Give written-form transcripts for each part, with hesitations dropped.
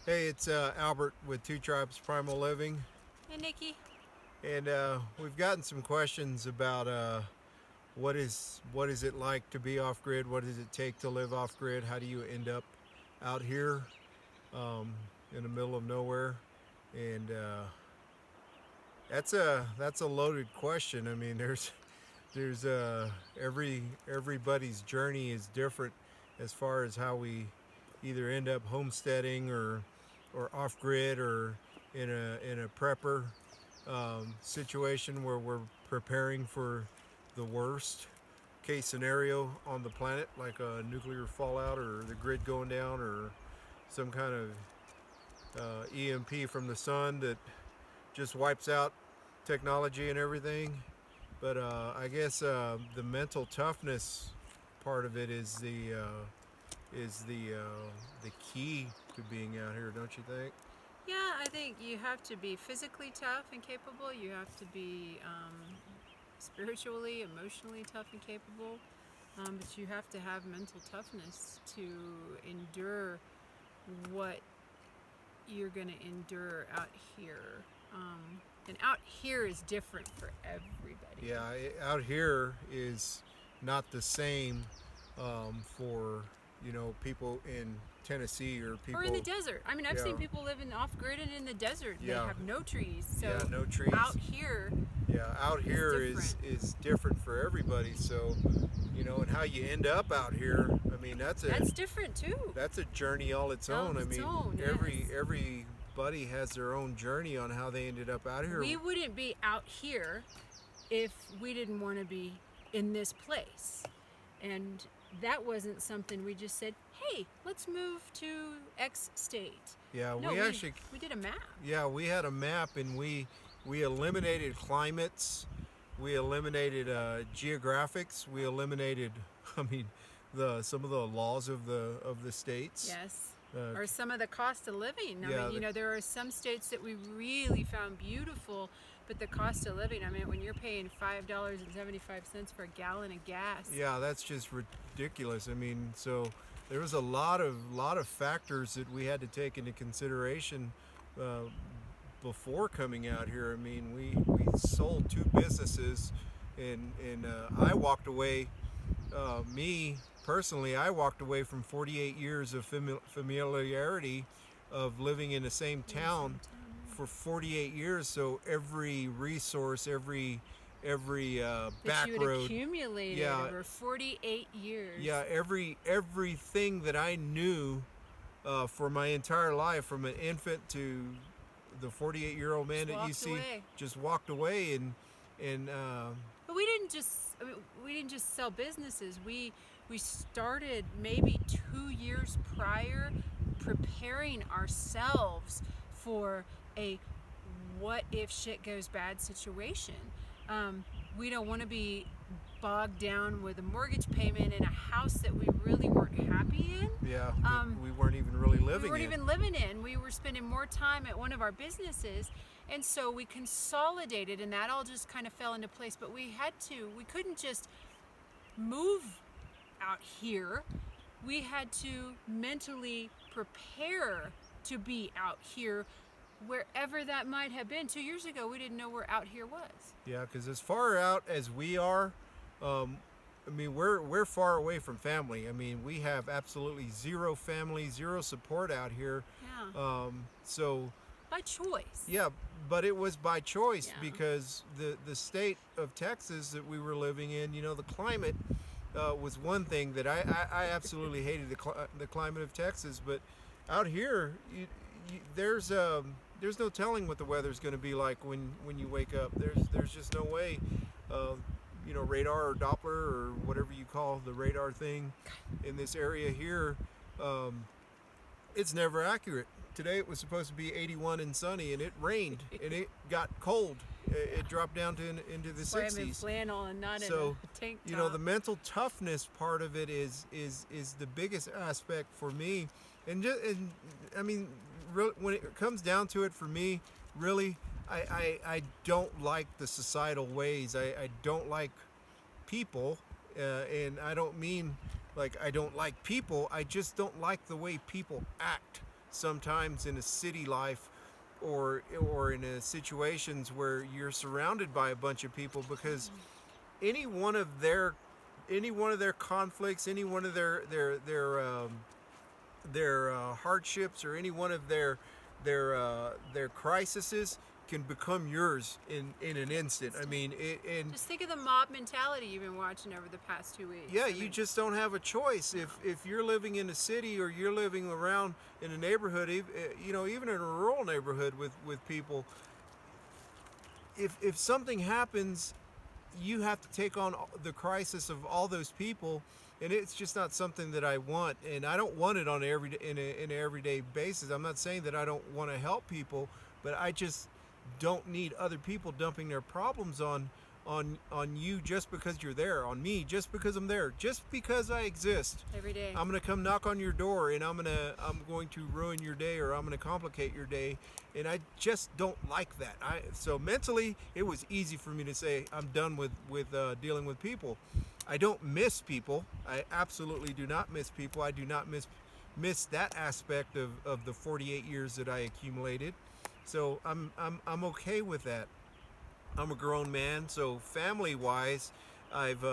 Hey, it's Albert with Two Tribes Primal Living, Hey, Nikki. and we've gotten some questions about what is it like to be off grid? What does it take to live off grid? How do you end up out here um, in the middle of nowhere? And that's a loaded question. I mean, there's everybody's journey is different as far as how we either end up homesteading or off grid or in a prepper situation where we're preparing for the worst case scenario on the planet, like a nuclear fallout or the grid going down or some kind of EMP from the sun that just wipes out technology and everything. But I guess the mental toughness part of it is the key to being out here, don't you think? Yeah, I think you have to be physically tough and capable. You have to be spiritually, emotionally tough and capable. But you have to have mental toughness to endure what you're going to endure out here. And out here is different for everybody. Yeah, out here is not the same for people in Tennessee or Or in the people. desert. I mean, I've Yeah, seen people living off grid and in the desert. They yeah, have no trees. So yeah, no trees. out here Yeah, out is here different. is different for everybody. So, and how you end up out here. I mean, That's different too. that's a journey all its own. Of I its mean, own, yes. everybody has their own journey on how they ended up out here. We wouldn't be out here if we didn't want to be in this place. And that wasn't something we just said, hey, let's move to X state. Yeah, No, we actually we did a map. Yeah, we had a map and we eliminated climates, we eliminated geographics, we eliminated I mean the some of the laws of the states. Yes. Uh, Or some of the cost of living. I yeah, mean, there are some states that we really found beautiful, but the cost of living, I mean, when you're paying $5.75 for a gallon of gas. yeah, that's just ridiculous. I mean, so there was a lot of factors that we had to take into consideration uh, before coming out here. I mean, we sold two businesses, and I walked away. Me personally, I walked away from 48 years of familiarity of living in the same town for 48 years. So every resource, every That back you had road, accumulated yeah, over 48 years. yeah, everything that I knew for my entire life, from an infant to the 48-year-old man Just that you walked see, away. just walked away, and But we didn't just I mean, we didn't just sell businesses. We started maybe 2 years prior preparing ourselves for a what if shit goes bad situation. We don't want to be bogged down with a mortgage payment in a house that we really weren't happy in. yeah, Um, we weren't even really we living weren't in. even living in. We were spending more time at one of our businesses. And so we consolidated, and that all just kind of fell into place. But we couldn't just move out here. We had to mentally prepare to be out here wherever that might have been. 2 years ago, we didn't know where out here was. Yeah, because as far out as we are, um, I mean, we're far away from family. I mean, we have absolutely zero family, zero support out here. Yeah, So by choice. yeah, but it was by choice Yeah. because the state of Texas that we were living in, the climate was one thing that I absolutely hated the climate of Texas. But out here, there's no telling what the weather's going to be like when you wake up. There's just no way. Uh, Radar or Doppler or whatever you call the radar thing in this area here, it's never accurate. Today it was supposed to be 81 and sunny, and it rained, and it got cold. It dropped down into the That's why I'm in 60s. flannel and not So, in a tank top. the mental toughness part of it is the biggest aspect for me. And I mean, when it comes down to it, for me, really, I don't like the societal ways. I don't like people, and I don't mean like I don't like people. I just don't like the way people act. sometimes in a city life or in a situations where you're surrounded by a bunch of people, because any one of their any one of their conflicts, any one of their hardships, or any one of their crises can become yours in an instant. I mean, Just think of the mob mentality you've been watching over the past 2 weeks. yeah, you just don't have a choice. If you're living in a city, or you're living around in a neighborhood, even in a rural neighborhood with people, if something happens, you have to take on the crisis of all those people, and it's just not something that I want, and I don't want it on in an everyday basis. I'm not saying that I don't want to help people, but I just don't need other people dumping their problems on you just because you're there, on me just because I'm there, just because I exist. Every day. I'm gonna come knock on your door, and I'm going to ruin your day, or I'm gonna complicate your day, and I just don't like that. So mentally, it was easy for me to say I'm done with dealing with people. I don't miss people. I absolutely do not miss people. I do not miss that aspect of the 48 years that I accumulated. So I'm okay with that. I'm a grown man, so family-wise, I've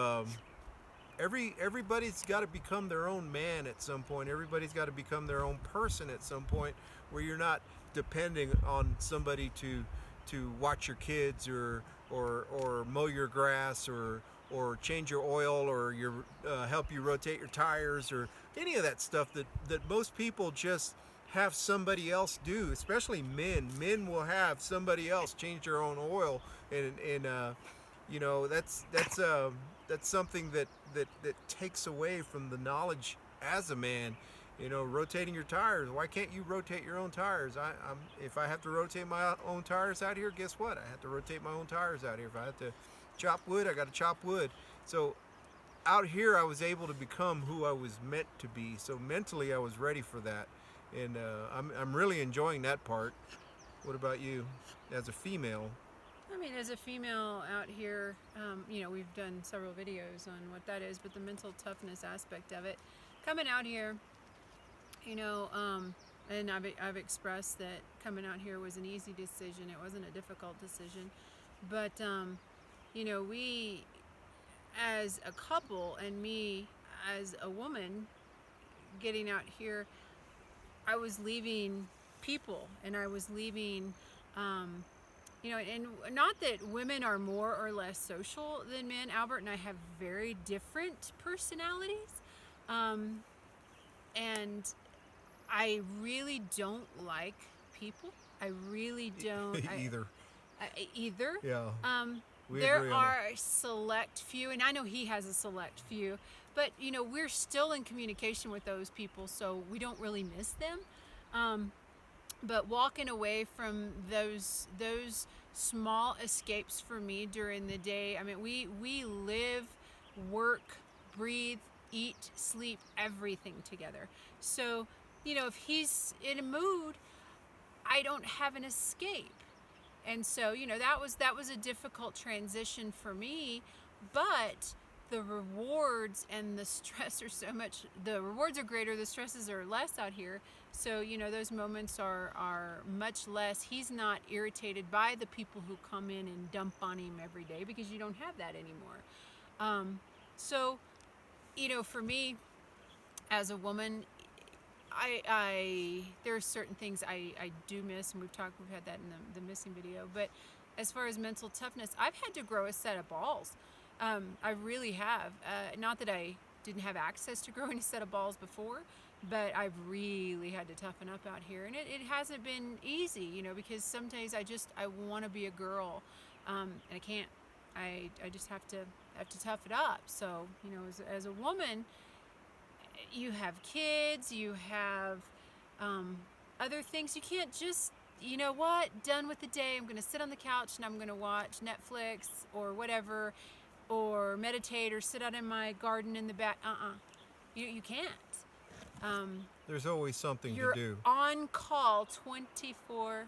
everybody's got to become their own man at some point. Everybody's got to become their own person at some point, where you're not depending on somebody to watch your kids, or mow your grass, or change your oil, or help you rotate your tires, or any of that stuff that most people just have somebody else do. Especially men will have somebody else change their own oil, and that's something that takes away from the knowledge as a man. Rotating your tires. Why can't you rotate your own tires? If I have to rotate my own tires out here, guess what? I have to rotate my own tires out here. If I have to chop wood, I got to chop wood. So out here, I was able to become who I was meant to be. So mentally, I was ready for that, and I'm really enjoying that part. What about you, as a female? I mean, as a female out here, we've done several videos on what that is, but the mental toughness aspect of it, coming out here, and I've expressed that coming out here was an easy decision. It wasn't a difficult decision, but we as a couple, and me as a woman getting out here, I was leaving people, and I was leaving, and not that women are more or less social than men. Albert and I have very different personalities, and I really don't like people. I really don't. Either. Either. Yeah. There are a select few, and I know he has a select few, but we're still in communication with those people, so we don't really miss them. But walking away from those small escapes for me during the day, I mean, we live, work, breathe, eat, sleep, everything together. So, if he's in a mood, I don't have an escape. And so, that was a difficult transition for me, but the rewards and the stress are the rewards are greater, the stresses are less out here. So, those moments are much less. He's not irritated by the people who come in and dump on him every day, because you don't have that anymore. So, for me as a woman, there are certain things I do miss, and we've had that in the missing video. But as far as mental toughness, I've had to grow a set of balls. I really have. Not that I didn't have access to growing a set of balls before, but I've really had to toughen up out here, and it hasn't been easy, because some days I want to be a girl, and I can't. I just have to tough it up. So, as a woman, you have kids, you have other things. You can't just, done with the day, I'm going to sit on the couch and I'm going to watch Netflix or whatever, or meditate, or sit out in my garden in the back. You can't. There's always something You're to do. on call 24/7.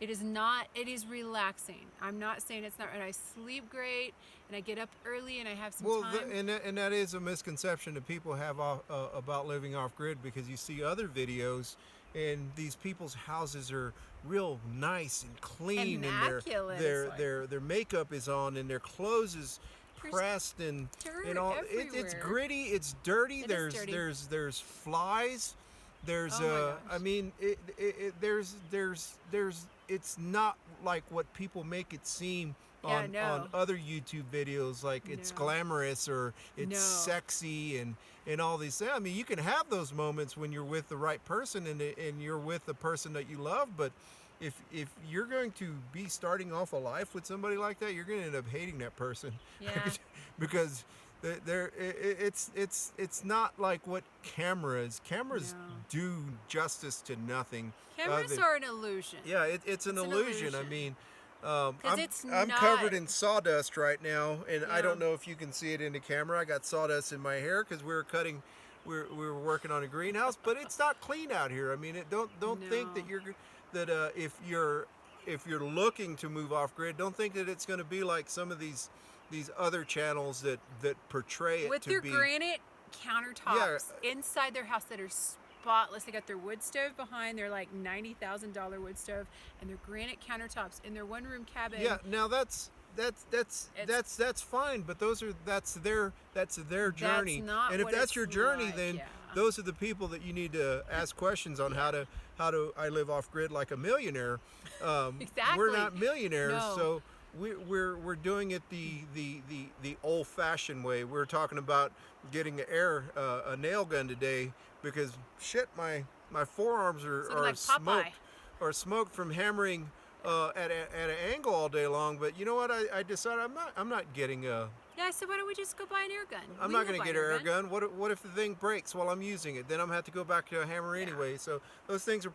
It is not. It is relaxing. I'm not saying it's not. And I sleep great, and I get up early, and I have some Well, time. and that is a misconception that people have about living off grid, because you see other videos and these people's houses are real nice and clean, Immaculate. and their makeup is on and their clothes is There's pressed and dirt all. It's everywhere. gritty. It's dirty. It is dirty. There's flies. There's Oh my gosh. I mean there's it's not like what people make it seem Yeah, on no. other YouTube videos, like it's No. glamorous or it's No. sexy and all these things. I mean, you can have those moments when you're with the right person and you're with the person that you love, but if you're going to be starting off a life with somebody like that, you're going to end up hating that person. Yeah. Because it's not like what cameras No. do justice to nothing. Cameras are an illusion. Yeah, it's an illusion. I illusion. mean, 'Cause it's I'm not- covered in sawdust right now, and I Yeah. don't know if you can see it in the camera. I got sawdust in my hair because we were working on a greenhouse, but it's not clean out here. I mean, don't think that No. if you're looking to move off grid, don't think that it's going to be like some of these other channels that portray it With to their be. granite countertops inside their house that are spotless. They got their wood stove behind their like $90,000 wood stove, and their granite countertops in their one-room cabin. Yeah, now that's fine, but that's their journey. not And if what that's it's your journey, like, then yeah. those are the people that you need to ask questions on. How do I live off grid like a millionaire? Exactly. We're not millionaires, No. so we're doing it the old-fashioned way. We're talking about getting a nail gun today because shit, my forearms Something are like Popeye. smoked from hammering at an angle all day long. But you know what? I decided I'm not getting a. Yeah, I said, why don't we just go buy an air gun? I'm We not will going to buy get an air gun. What if the thing breaks while I'm using it? Then I'm going to have to go back to a hammer anyway. So those things are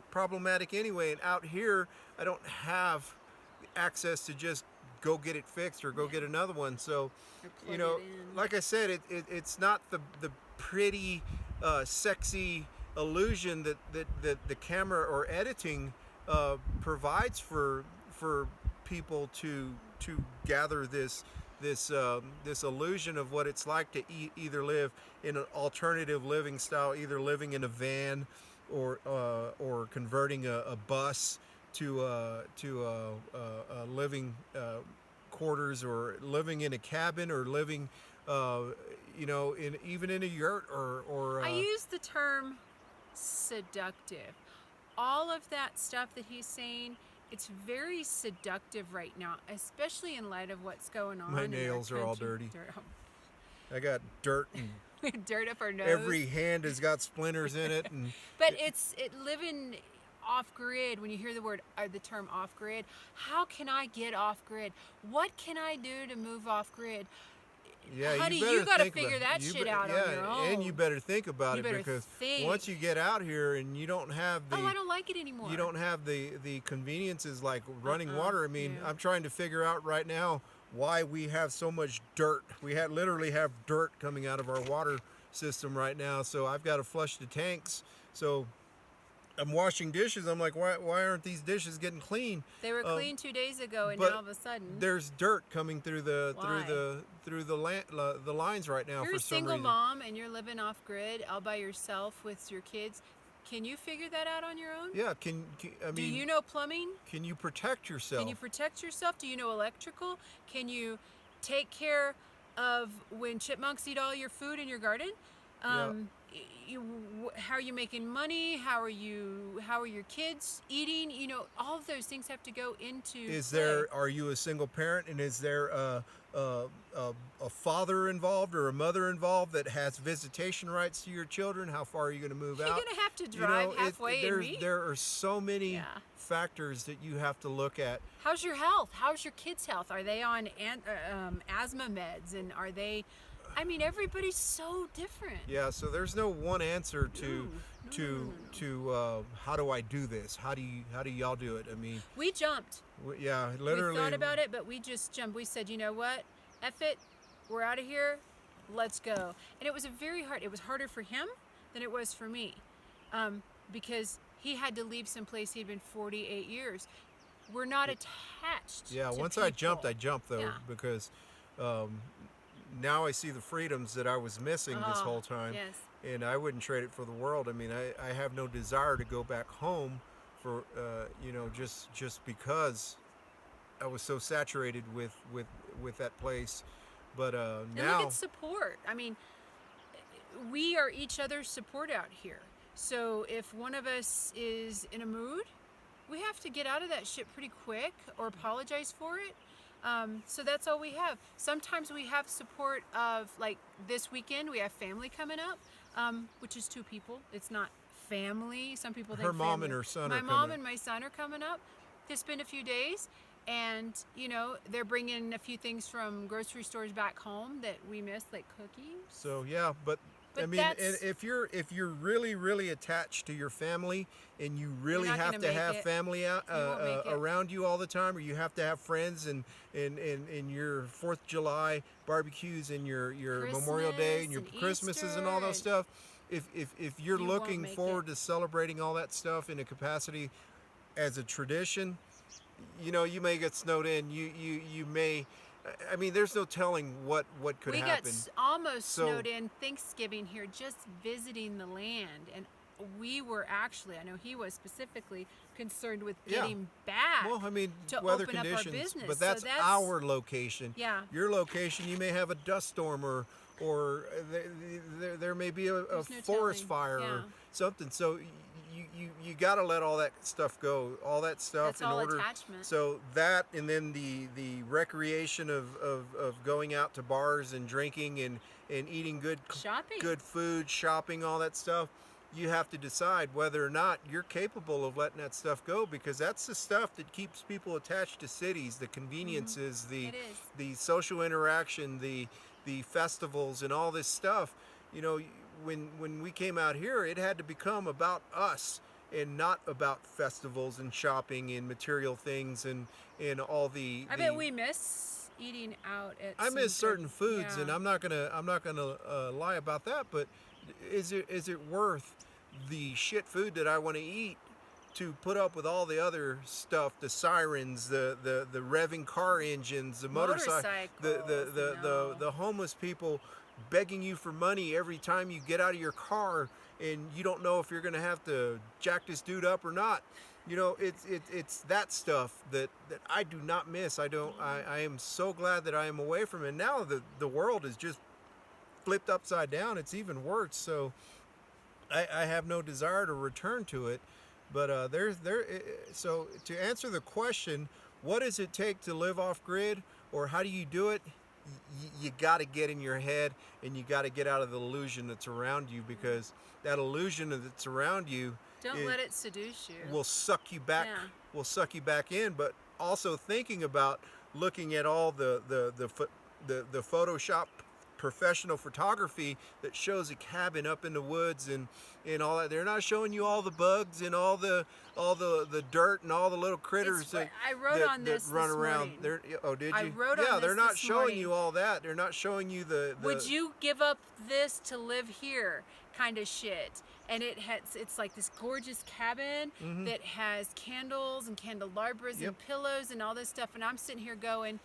problematic anyway. And out here, I don't have access to just go get it fixed or go get another one. So, Or plug you know, it in. like I said, it's not the pretty, sexy illusion that the camera or editing provides for people to gather this illusion of what it's like to either live in an alternative living style, either living in a van or converting a bus to living quarters, or living in a cabin, or living even in a yurt or I use the term seductive. All of that stuff that he's saying, it's very seductive right now, especially in light of what's going on. My in our nails are all country. dirty. I got dirt and We have dirt up our nose. every hand has got splinters in it, and But living off grid. When you hear the term off grid, how can I get off grid? What can I do to move off grid? yeah, Honey, you you gotta think figure about- that you shit be- out on yeah, your own. and you better think about You it, better because think. once you get out here and you don't have Oh, I don't like it anymore. you don't have the conveniences like running Uh-uh, water. I mean, yeah. I'm trying to figure out right now why we have so much dirt. We literally have dirt coming out of our water system right now. So I've got to flush the tanks. So I'm washing dishes. I'm like, why aren't these dishes getting clean? They were clean 2 days ago, and but now all of a sudden, There's dirt coming through the Why? the lines right now you're for a some single reason. mom and you're living off grid all by yourself with your kids. Can you figure that out on your own? Yeah, I Do mean, you know plumbing? can you protect yourself? Can you protect yourself? Do you know electrical? Can you take care of when chipmunks eat all your food in your garden? How are you making money? How are your kids eating? You know, all of those things have to go into play. Are you a single parent, and is there a father involved or a mother involved that has visitation rights to your children? How far are you going to move You're out? gonna have to drive halfway and meet. There are so many Yeah. factors that you have to look at. How's your health? How's your kids' health? Are they on asthma meds? And are they? I mean, everybody's so different. Yeah, so there's no one answer to No. how do I do this? How do y'all do it? I mean, We jumped. yeah, literally. We thought about it, but we just jumped. We said, you know what? F it. We're out of here. Let's go. And it was it was harder for him than it was for me, because he had to leave someplace he'd been 48 years. we're not attached. Yeah, to once people. I jumped though, Yeah. because um, now I see the freedoms that I was missing this Oh, whole time, yes. and I wouldn't trade it for the world. I mean, I have no desire to go back home for just because I was so saturated with that place. But And look now, at support. I mean, we are each other's support out here. So if one of us is in a mood, we have to get out of that shit pretty quick or apologize for it. So that's all we have. Sometimes we have support of, like this weekend, we have family coming up, which is 2 people. It's not family. Some people think her mom family. and her son My are mom coming. and my son are coming up to spend a few days. And, they're bringing a few things from grocery stores back home that we miss, like cookies. So yeah, but I But mean, and that's, if you're really attached to your family, and you really not have gonna to make have it. family out You won't make it. around you all the time, or you have to have friends and in your 4th of July barbecues and your Memorial Day and your Christmas and Christmases and all Easter those stuff. If you're You won't looking make forward it. to celebrating all that stuff in a capacity as a tradition, you may get snowed in. You may. I mean, there's no telling what could We got happen. almost So- snowed in Thanksgiving here, just visiting the land, and we were actually, I know he was specifically concerned with Yeah. getting back. Well, I mean, to weather open up our conditions, business. but So that's, that's- our location. Yeah. Your location, you may have a dust storm, or there may be a There's no forest telling. fire Yeah. or something. So you got to let all that stuff go, all that stuff That's in all order. attachment. So that, and then the recreation of going out to bars and drinking and eating Shopping. good food, shopping, all that stuff. You have to decide whether or not you're capable of letting that stuff go, because that's the stuff that keeps people attached to cities, the conveniences, It is. the social interaction, the festivals and all this stuff. When we came out here, it had to become about us and not about festivals and shopping and material things and all the I bet we miss eating out at. I some miss certain good- foods, yeah. and I'm not gonna lie about that. But is it worth the shit food that I want to eat to put up with all the other stuff, the sirens, the revving car engines, the motorcycle, Motorcycles, the homeless people begging you for money every time you get out of your car, and you don't know if you're gonna have to jack this dude up or not. It's that stuff that I do not miss. I am so glad that I am away from it. Now the world is just flipped upside down. It's even worse. So I have no desire to return to it. But so to answer the question, what does it take to live off grid, or how do you do it? You got to get in your head, and you got to get out of the illusion that's around you, because that illusion that's around you Don't let it seduce you. will suck you back. Yeah. Will suck you back in. But also thinking about looking at all the Photoshop professional photography that shows a cabin up in the woods and all that. They're not showing you all the bugs and all the dirt and all the little critters that I wrote on this run this around. morning. They're, oh, did you? I wrote yeah, on they're this not this showing morning. you all that. They're not showing you the Would you give up this to live here kind of shit? And it's like this gorgeous cabin that has candles and candelabras Yep. and pillows and all this stuff. And I'm sitting here going,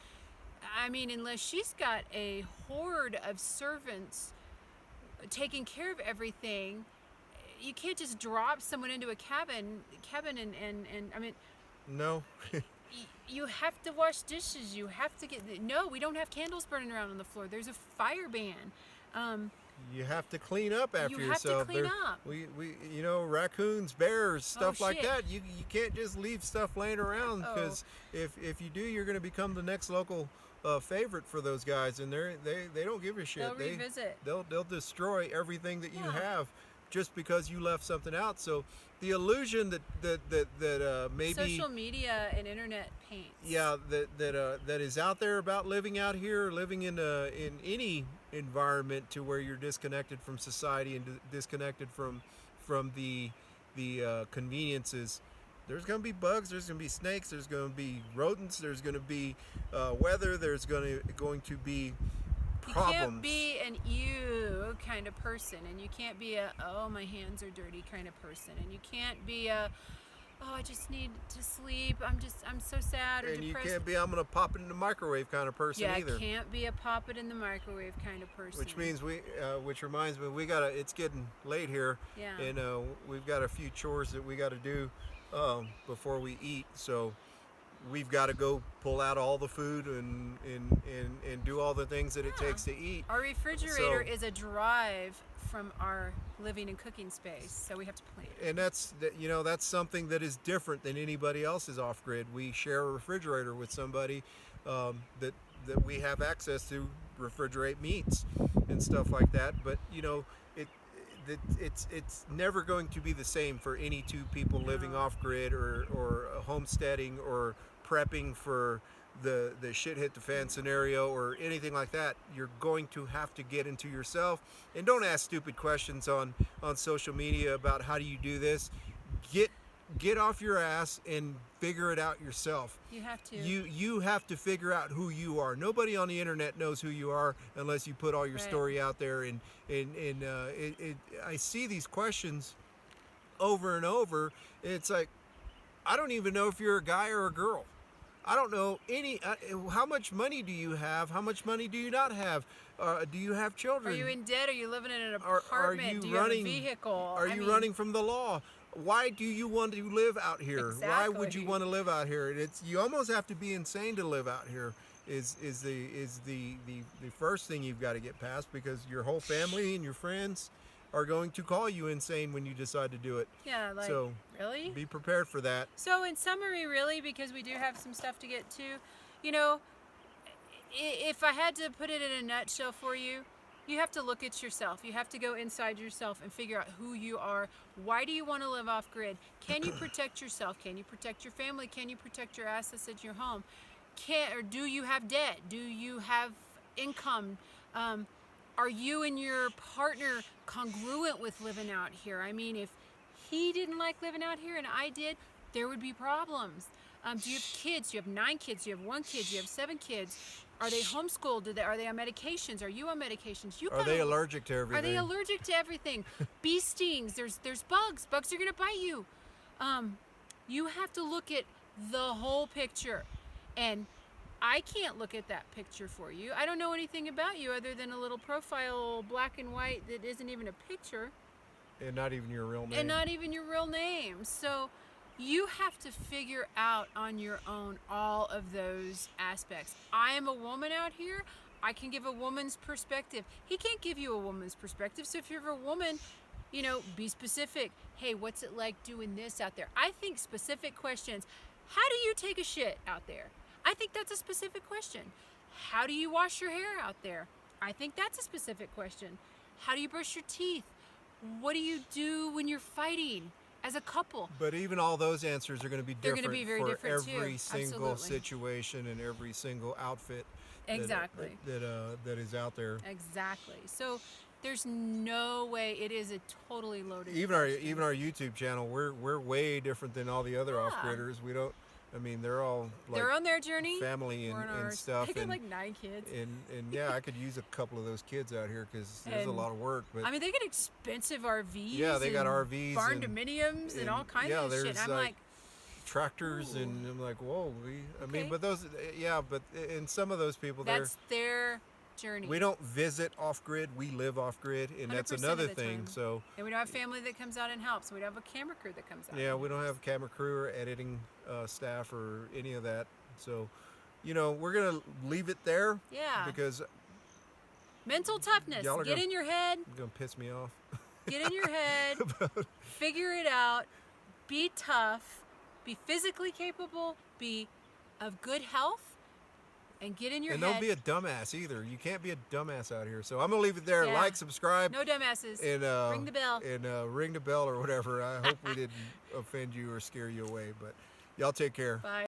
I mean, unless she's got a horde of servants taking care of everything, you can't just drop someone into a cabin and I mean, No. you have to wash dishes. You have to no, we don't have candles burning around on the floor. There's a fire ban. You have to clean up after You have to yourself. clean There- up. We raccoons, bears, stuff like shit. that. You can't just leave stuff laying around, Uh-oh. because if you do, you're going to become the next local favorite for those guys, and they don't give a shit. They'll revisit. They'll destroy everything that you Yeah. have just because you left something out. So the illusion that maybe Social media and internet paints. yeah, that is out there about living out here, living in any environment to where you're disconnected from society and disconnected from the conveniences. There's going to be bugs. There's going to be snakes. There's going to be rodents. There's going to be weather. There's going to be You problems. can't be an ew kind of person, and you can't be a oh my hands are dirty kind of person, and you can't be a oh, I just need to sleep. I'm so sad or And you depressed. can't be, I'm going to pop it in the microwave kind of person Yeah, either. can't be a pop it in the microwave kind of person. Which means which reminds me, it's getting late here, Yeah. and we've got a few chores that we got to do before we eat. So we've got to go pull out all the food and do all the things that it takes to eat. Our refrigerator So- is a drive from our living and cooking space, so we have to plan. And that's something that is different than anybody else's off grid. We share a refrigerator with somebody that we have access to refrigerate meats and stuff like that. But it's never going to be the same for any two people living No. off grid or homesteading or prepping for the shit hit the fan scenario or anything like that. You're going to have to get into yourself, and don't ask stupid questions on social media about how do you do this. Get off your ass and figure it out yourself. You have to. You have to figure out who you are. Nobody on the internet knows who you are unless you put all your Right. story out there. And I see these questions over and over. It's like, I don't even know if you're a guy or a girl. I don't know how much money do you have? How much money do you not have? Do you have children? Are you in debt? Are you living in an Are apartment? you Do you running? have a vehicle? Are I you mean, running from the law? Why do you want to live out here? Why would you Exactly. want to live out here? You almost have to be insane to live out here. Is the first thing you've got to get past, because your whole family and your friends are going to call you insane when you decide to do it. Yeah, like, So, really? Be prepared for that. So in summary, really, because we do have some stuff to get to, if I had to put it in a nutshell for you, you have to look at yourself. You have to go inside yourself and figure out who you are. Why do you want to live off grid? Can you protect yourself? Can you protect your family? Can you protect your assets at your home? Do you have debt? Do you have income? Are you and your partner congruent with living out here? I mean, if he didn't like living out here and I did, there would be problems. Do you have kids? Do you have 9 kids? Do you have 1 kid? Do you have 7 kids? Are they homeschooled? Are they on medications? Are you on medications? Are they allergic to everything? Are they allergic to everything? Bee stings. There's bugs. Bugs are gonna bite you. You have to look at the whole picture, and I can't look at that picture for you. I don't know anything about you other than a little profile, black and white, that isn't even a picture. And not even your real name. And not even your real name. So you have to figure out on your own all of those aspects. I am a woman out here. I can give a woman's perspective. He can't give you a woman's perspective. So if you're a woman, be specific. Hey, what's it like doing this out there? I think specific questions. How do you take a shit out there? I think that's a specific question. How do you wash your hair out there? I think that's a specific question. How do you brush your teeth? What do you do when you're fighting as a couple? But even all those answers are going to be They're different gonna be very for different, too. every single Absolutely. situation and every single outfit Exactly. that is out there. Exactly. So there's no way. It is a totally loaded Even question. our YouTube channel, we're way different than all the other Yeah. off-gridders. We don't. I mean, they're all like They're on their journey. family We're on and ours. stuff. I got And, like 9 kids. and yeah, I could use a couple of those kids out here because there's a And, lot of work. But I mean, they get expensive RVs. Yeah, they got and RVs barn and- dominiums and all kinds yeah, of shit. there's, I'm like, tractors, Ooh. and I'm like, whoa. I mean, Okay. but those, yeah, but and some of those people, that's their journey. we don't visit off-grid. We live off-grid, and that's 100% another of the thing. time. So And we don't have family that comes out and helps. We don't have a camera crew that comes out. yeah, and we don't helps. have camera crew or editing staff or any of that. So, we're gonna leave it there Yeah. because Mental toughness. Y'all are Get gonna- in your head. it's gonna piss me off. Get in your head. Figure it out. Be tough. Be physically capable. Be of good health. And get in your And head. don't be a dumbass either. You can't be a dumbass out here. So I'm gonna leave it there. Yeah. Like, subscribe, No dumbasses. and Ring the bell. And ring the bell or whatever. I hope we didn't offend you or scare you away. But y'all take care. Bye.